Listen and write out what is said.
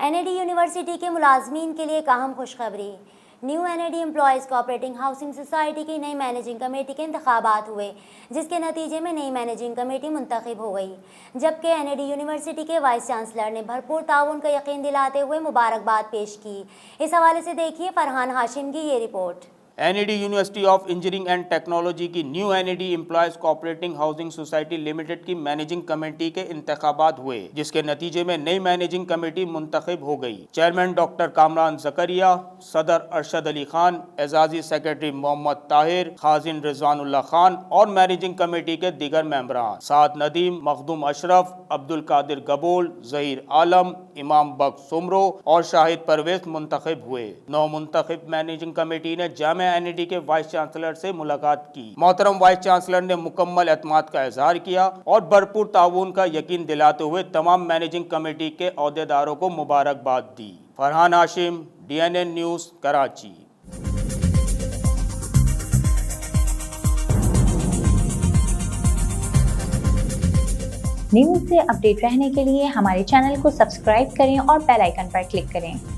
NAD university के मुलाजमीन के लिए एक अहम खुशखबरी। New NAD employees cooperating housing society की नई मैनेजिंग कमेटी के इंतखाबात हुए, जिसके नतीजे में नई मैनेजिंग कमेटी मुंतखब हो गई। जबकि एनएडी यूनिवर्सिटी के वाइस चांसलर ने भरपूर ताउन का यकीन दिलाते हुए मुबारकबाद पेश की। इस हवाले से देखिए फरहान हाशिम की ये report. NED university of engineering and technology की new NED employees cooperating housing society limited की मैनेजिंग कमेटी के इंतखाबात हुए, जिसके नतीजे में नई मैनेजिंग कमेटी मुंतखब हो गई। चेयरमैन डॉक्टर कामरान जकरिया, सदर अरशद अली खान, एजाजी सेक्रेटरी मोहम्मद ताहिर, खाजिन रिजवानुल्लाह खान और मैनेजिंग कमेटी के दीगर मेंबरान साद नदीम, मखदूम अशरफ, अब्दुल कादिर गबोल, जहीर आलम, इमाम बख्श सुमरो और शाहिद परवेज मुंतखब हुए। नौ मुंतखब मैनेजिंग कमेटी ने जामिया एनईडी के वाइस चांसलर से मुलाकात की। मोहतरम वाइस चांसलर ने मुकम्मल एतमाद का इजहार किया और भरपूर ताउन का यकीन दिलाते हुए तमाम मैनेजिंग कमेटी के अहदेदारों को मुबारकबाद दी। Farhan Hashim, DNN news, Karachi. News से अपडेट रहने के लिए हमारे चैनल को सब्सक्राइब करें और बेल आइकन पर क्लिक करें।